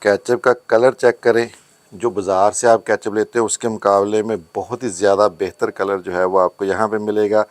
Ketchup का colour check करें, जो बाज़ार से आप केचप लेते हैं उसके मुकाबले में बहुत ही ज़्यादा बेहतर कलर जो है वो आपको यहाँ पे मिलेगा।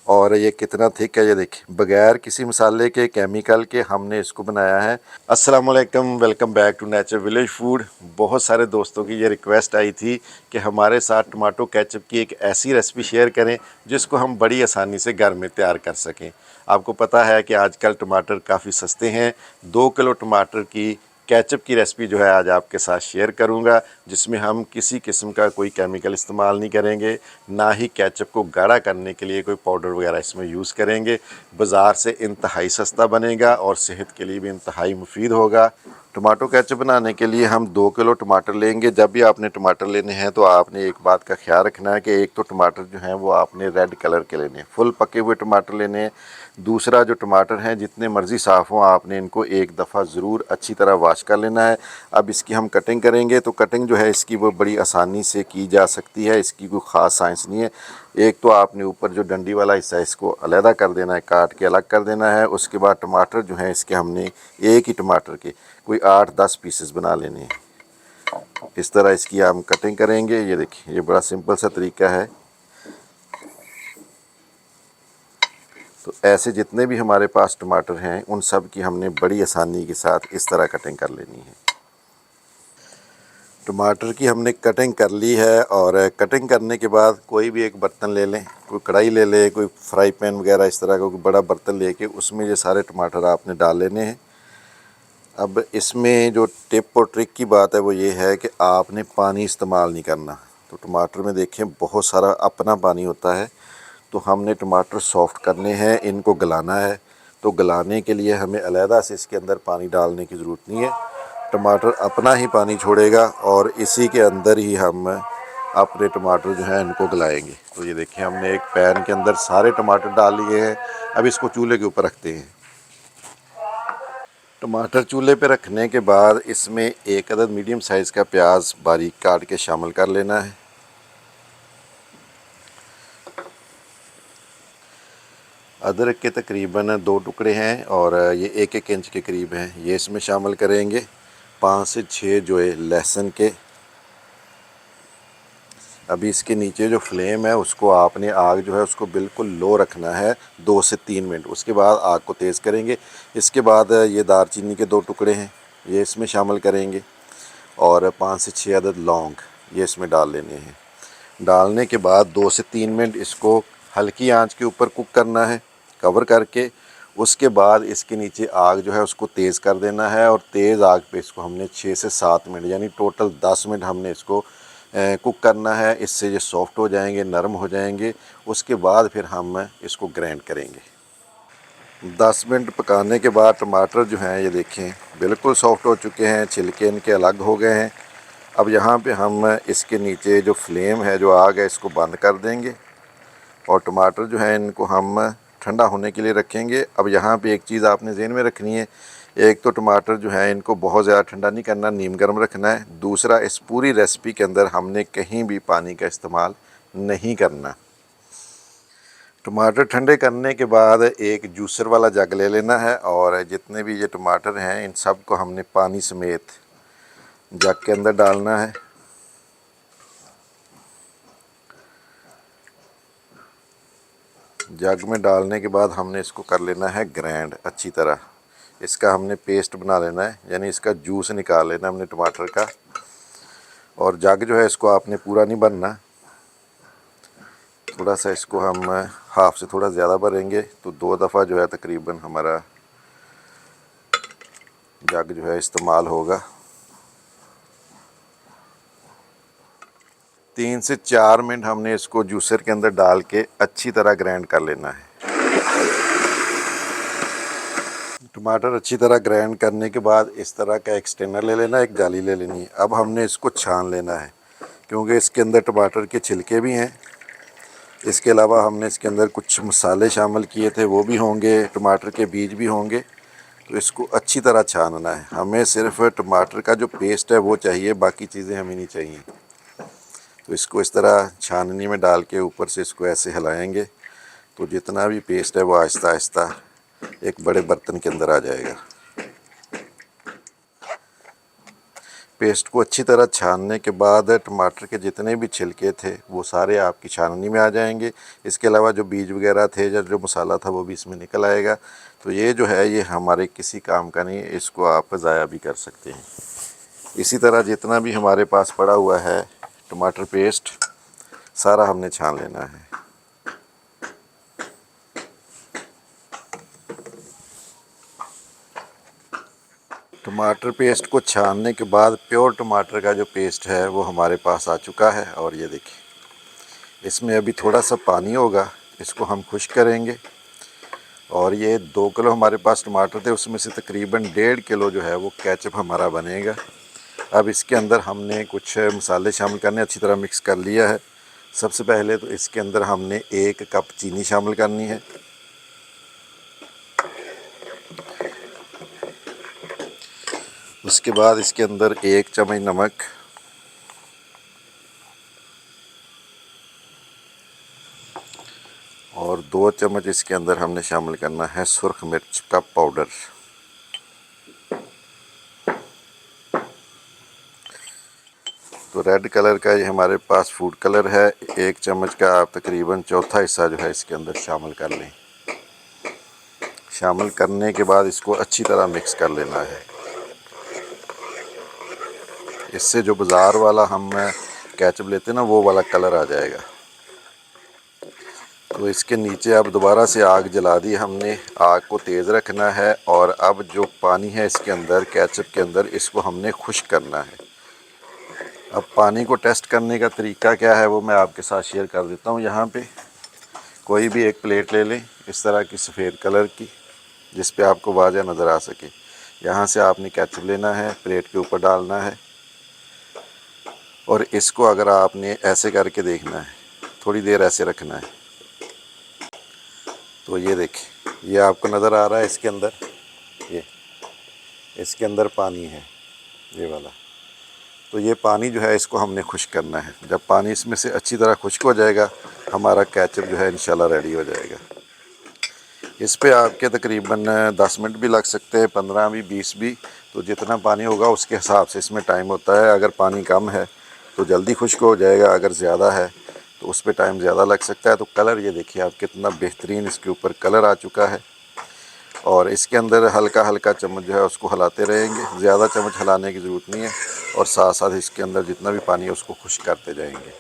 और ये कितना थिक है, ये देखिए, बगैर किसी मसाले के, केमिकल के हमने इसको बनाया है। अस्सलाम वालेकुम, welcome back to nature village food. बहुत सारे दोस्तों की ये रिक्वेस्ट आई थी कि हमारे साथ टमाटो केचप की एक ऐसी रेसिपी शेयर करें जिसको हम बड़ी आसानी से घर में तैयार कर सकें। आपको पता है कि आजकल टमाटर काफ़ी सस्ते हैं। 2 किलो टमाटर की केचप की रेसिपी जो है आज आपके साथ शेयर करूंगा, जिसमें हम किसी किस्म का कोई केमिकल इस्तेमाल नहीं करेंगे, ना ही केचप को गाढ़ा करने के लिए कोई पाउडर वगैरह इसमें यूज़ करेंगे। बाज़ार से इंतहाई सस्ता बनेगा और सेहत के लिए भी इंतहाई मुफीद होगा। टमाटो केचप बनाने के लिए हम 2 किलो टमाटर लेंगे। जब भी आपने टमाटर लेने हैं तो आपने एक बात का ख्याल रखना है कि एक तो टमाटर जो हैं वो आपने रेड कलर के लेने हैं, फुल पके हुए टमाटर लेने हैं। दूसरा, जो टमाटर हैं जितने मर्ज़ी साफ़ हों, आपने इनको एक दफ़ा ज़रूर अच्छी तरह वाश कर लेना है। अब इसकी हम कटिंग करेंगे, तो कटिंग जो है इसकी वो बड़ी आसानी से की जा सकती है, इसकी कोई ख़ास साइंस नहीं है। एक तो आपने ऊपर जो डंडी वाला हिस्सा है इसको अलहदा कर देना है, काट के अलग कर देना है। उसके बाद टमाटर जो हैं इसके हमने एक ही टमाटर के कोई 8-10 पीसेस बना लेने हैं। इस तरह इसकी हम कटिंग करेंगे। ये देखिए, ये बड़ा सिंपल सा तरीका है। तो ऐसे जितने भी हमारे पास टमाटर हैं उन सब की हमने बड़ी आसानी के साथ इस तरह कटिंग कर लेनी है। टमाटर की हमने कटिंग कर ली है और कटिंग करने के बाद कोई भी एक बर्तन ले लें, कोई कढ़ाई ले लें, कोई फ्राई पैन वगैरह इस तरह का कोई बड़ा बर्तन लेके उसमें ये सारे टमाटर आपने डाल लेने हैं। अब इसमें जो टिप और ट्रिक की बात है वो ये है कि आपने पानी इस्तेमाल नहीं करना। तो टमाटर में देखें बहुत सारा अपना पानी होता है, तो हमने टमाटर सॉफ़्ट करने हैं, इनको गलाना है। तो गलाने के लिए हमें अलहदा से इसके अंदर पानी डालने की ज़रूरत नहीं है, टमाटर अपना ही पानी छोड़ेगा और इसी के अंदर ही हम अपने टमाटर जो हैं इनको गलाएंगे। तो ये देखिए, हमने एक पैन के अंदर सारे टमाटर डाल लिए हैं। अब इसको चूल्हे के ऊपर रखते हैं। टमाटर चूल्हे पे रखने के बाद इसमें एक अदद मीडियम साइज़ का प्याज बारीक काट के शामिल कर लेना है। अदरक के तकरीबन 2 टुकड़े हैं और ये 1-1 इंच के करीब हैं, ये इसमें शामिल करेंगे। 5 से 6 जो है लहसुन के। अभी इसके नीचे जो फ्लेम है उसको आपने, आग जो है उसको बिल्कुल लो रखना है 2 से 3 मिनट। उसके बाद आग को तेज़ करेंगे। इसके बाद ये दालचीनी के 2 टुकड़े हैं, ये इसमें शामिल करेंगे और 5 से 6 अदद लौंग ये इसमें डाल लेने हैं। डालने के बाद 2 से 3 मिनट इसको हल्की आंच के ऊपर कुक करना है, कवर करके। उसके बाद इसके नीचे आग जो है उसको तेज़ कर देना है और तेज़ आग पे इसको हमने 6 से 7 मिनट यानी टोटल 10 मिनट हमने इसको कुक करना है। इससे ये सॉफ्ट हो जाएंगे, नरम हो जाएंगे। उसके बाद फिर हम इसको ग्राइंड करेंगे। 10 मिनट पकाने के बाद टमाटर जो हैं ये देखें बिल्कुल सॉफ्ट हो चुके हैं, छिलके इनके अलग हो गए हैं। अब यहाँ पे हम इसके नीचे जो फ्लेम है, जो आग है, इसको बंद कर देंगे और टमाटर जो है इनको हम ठंडा होने के लिए रखेंगे। अब यहाँ पे एक चीज़ आपने ज़हन में रखनी है, एक तो टमाटर जो है इनको बहुत ज़्यादा ठंडा नहीं करना, नीम गर्म रखना है। दूसरा, इस पूरी रेसिपी के अंदर हमने कहीं भी पानी का इस्तेमाल नहीं करना। टमाटर ठंडे करने के बाद एक जूसर वाला जग ले लेना है और जितने भी ये टमाटर हैं इन सब को हमने पानी समेत जग के अंदर डालना है। जग में डालने के बाद हमने इसको कर लेना है ग्राइंड अच्छी तरह। इसका हमने पेस्ट बना लेना है, यानी इसका जूस निकाल लेना हमने टमाटर का। और जग जो है इसको आपने पूरा नहीं भरना, थोड़ा सा इसको हम हाफ से थोड़ा ज़्यादा भरेंगे तो 2 दफ़ा जो है तकरीबन हमारा जग जो है इस्तेमाल होगा। 3 से 4 मिनट हमने इसको जूसर के अंदर डाल के अच्छी तरह ग्राइंड कर लेना है। टमाटर अच्छी तरह ग्राइंड करने के बाद इस तरह का एक स्ट्रेनर ले लेना, एक जाली ले लेनी है। अब हमने इसको छान लेना है क्योंकि इसके अंदर टमाटर के छिलके भी हैं। इसके अलावा हमने इसके अंदर कुछ मसाले शामिल किए थे, वो भी होंगे, टमाटर के बीज भी होंगे। तो इसको अच्छी तरह छानना है। हमें सिर्फ टमाटर का जो पेस्ट है वो चाहिए, बाकी चीज़ें हमें नहीं चाहिए। तो इसको इस तरह छाननी में डाल के ऊपर से इसको ऐसे हिलाएंगे तो जितना भी पेस्ट है वो आहिस्ता आहिस्ता एक बड़े बर्तन के अंदर आ जाएगा। पेस्ट को अच्छी तरह छानने के बाद टमाटर के जितने भी छिलके थे वो सारे आपकी छाननी में आ जाएंगे। इसके अलावा जो बीज वगैरह थे या जो मसाला था वो भी इसमें निकल आएगा। तो ये जो है ये हमारे किसी काम का नहीं, इसको आप ज़ाया भी कर सकते हैं। इसी तरह जितना भी हमारे पास पड़ा हुआ है टमाटर पेस्ट सारा हमने छान लेना है। टमाटर पेस्ट को छानने के बाद प्योर टमाटर का जो पेस्ट है वो हमारे पास आ चुका है। और ये देखिए इसमें अभी थोड़ा सा पानी होगा, इसको हम खुश्क करेंगे। और ये 2 किलो हमारे पास टमाटर थे, उसमें से तकरीबन 1.5 किलो जो है वो केचप हमारा बनेगा। अब इसके अंदर हमने कुछ मसाले शामिल करने, अच्छी तरह मिक्स कर लिया है। सबसे पहले तो इसके अंदर हमने 1 कप चीनी शामिल करनी है। उसके बाद इसके अंदर 1 चम्मच नमक, और 2 चम्मच इसके अंदर हमने शामिल करना है सुर्ख मिर्च का पाउडर। तो रेड कलर का ये हमारे पास फूड कलर है, 1 चम्मच का आप तकरीबन चौथा हिस्सा जो है इसके अंदर शामिल कर लें। शामिल करने के बाद इसको अच्छी तरह मिक्स कर लेना है। इससे जो बाज़ार वाला हम केचप लेते हैं ना वो वाला कलर आ जाएगा। तो इसके नीचे अब दोबारा से आग जला दी हमने, आग को तेज़ रखना है। और अब जो पानी है इसके अंदर केचप के अंदर, इसको हमने खुश्क करना है। अब पानी को टेस्ट करने का तरीका क्या है वो मैं आपके साथ शेयर कर देता हूँ। यहाँ पे कोई भी एक प्लेट ले लें इस तरह की सफ़ेद कलर की, जिस पे आपको वाज़ह नज़र आ सके। यहाँ से आपने केचप लेना है, प्लेट के ऊपर डालना है और इसको अगर आपने ऐसे करके देखना है, थोड़ी देर ऐसे रखना है। तो ये देखिए, ये आपको नज़र आ रहा है इसके अंदर, ये इसके अंदर पानी है ये वाला। तो ये पानी जो है इसको हमने खुश्क करना है। जब पानी इसमें से अच्छी तरह खुश्क हो जाएगा हमारा केचप जो है इंशाल्लाह रेडी हो जाएगा। इस पे आपके तकरीबन 10 मिनट भी लग सकते हैं, 15 भी, 20 भी। तो जितना पानी होगा उसके हिसाब से इसमें टाइम होता है। अगर पानी कम है तो जल्दी खुश्क हो जाएगा, अगर ज़्यादा है तो उस पर टाइम ज़्यादा लग सकता है। तो कलर ये देखिए आप कितना बेहतरीन इसके ऊपर कलर आ चुका है। और इसके अंदर हल्का हल्का चम्मच जो है उसको हिलाते रहेंगे, ज़्यादा चम्मच हिलाने की ज़रूरत नहीं है। और साथ साथ इसके अंदर जितना भी पानी है उसको खुश्क करते जाएंगे।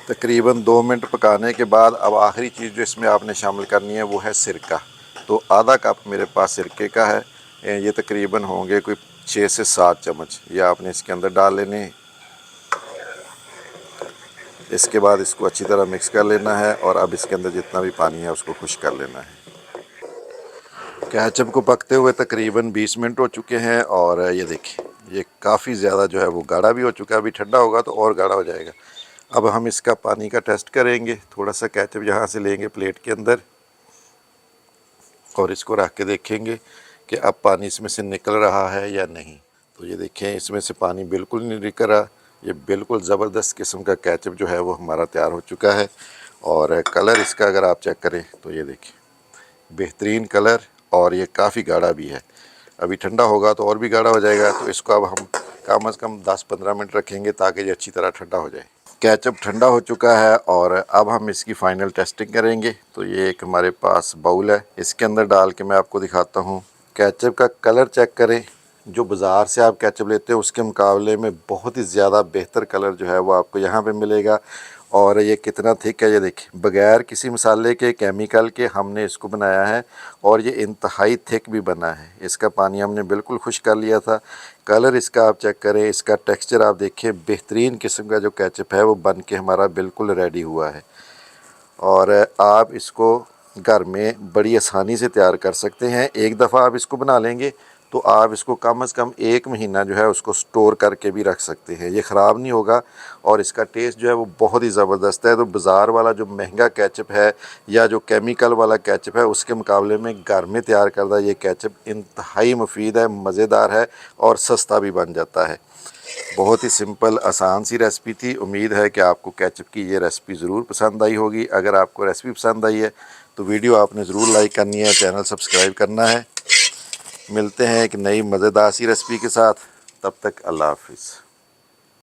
तकरीबन 2 मिनट पकाने के बाद अब आखिरी चीज़ जो इसमें आपने शामिल करनी है वो है सिरका। तो आधा कप मेरे पास सिरके का है, ये तकरीबन होंगे कोई 6 से 7 चम्मच, ये आपने इसके अंदर डाल लेने। इसके बाद इसको अच्छी तरह मिक्स कर लेना है और अब इसके अंदर जितना भी पानी है उसको खुश्क कर लेना है। केचप को पकते हुए तकरीबन 20 मिनट हो चुके हैं और ये देखिए ये काफ़ी ज़्यादा जो है वो गाढ़ा भी हो चुका है। अभी ठंडा होगा तो और गाढ़ा हो जाएगा। अब हम इसका पानी का टेस्ट करेंगे। थोड़ा सा केचप यहाँ से लेंगे प्लेट के अंदर और इसको रख के देखेंगे कि अब पानी इसमें से निकल रहा है या नहीं। तो ये देखें इसमें से पानी बिल्कुल नहीं निकल रहा। ये बिल्कुल ज़बरदस्त किस्म का केचप जो है वो हमारा तैयार हो चुका है। और कलर इसका अगर आप चेक करें तो ये देखिए बेहतरीन कलर, और ये काफ़ी गाढ़ा भी है। अभी ठंडा होगा तो और भी गाढ़ा हो जाएगा। तो इसको अब हम कम से कम 10-15 मिनट रखेंगे ताकि ये अच्छी तरह ठंडा हो जाए। केचप ठंडा हो चुका है और अब हम इसकी फ़ाइनल टेस्टिंग करेंगे। तो ये एक हमारे पास बाउल है, इसके अंदर डाल के मैं आपको दिखाता हूँ। केचप का कलर चेक करें, जो बाज़ार से आप केचप लेते हैं उसके मुकाबले में बहुत ही ज़्यादा बेहतर कलर जो है वो आपको यहाँ पे मिलेगा। और ये कितना थिक है, ये देखिए बग़ैर किसी मसाले के, केमिकल के हमने इसको बनाया है और ये इंतहाई थिक भी बना है। इसका पानी हमने बिल्कुल खुश्क कर लिया था। कलर इसका आप चेक करें, इसका टेक्सचर आप देखिए, बेहतरीन किस्म का जो केचप है वो बन के हमारा बिल्कुल रेडी हुआ है। और आप इसको घर में बड़ी आसानी से तैयार कर सकते हैं। एक दफ़ा आप इसको बना लेंगे तो आप इसको कम से कम 1 महीना जो है उसको स्टोर करके भी रख सकते हैं, ये ख़राब नहीं होगा। और इसका टेस्ट जो है वो बहुत ही ज़बरदस्त है। तो बाज़ार वाला जो महंगा केचप है या जो केमिकल वाला केचप है उसके मुकाबले में घर में तैयार करदा ये केचप इंतहाई मुफीद है, मज़ेदार है और सस्ता भी बन जाता है। बहुत ही सिंपल आसान सी रेसिपी थी। उम्मीद है कि आपको केचप की ये रेसिपी ज़रूर पसंद आई होगी। अगर आपको रेसिपी पसंद आई है तो वीडियो आपने ज़रूर लाइक करनी है, चैनल सब्सक्राइब करना है। मिलते हैं एक नई मज़ेदार सी रेसिपी के साथ। तब तक अल्लाह हाफिज़।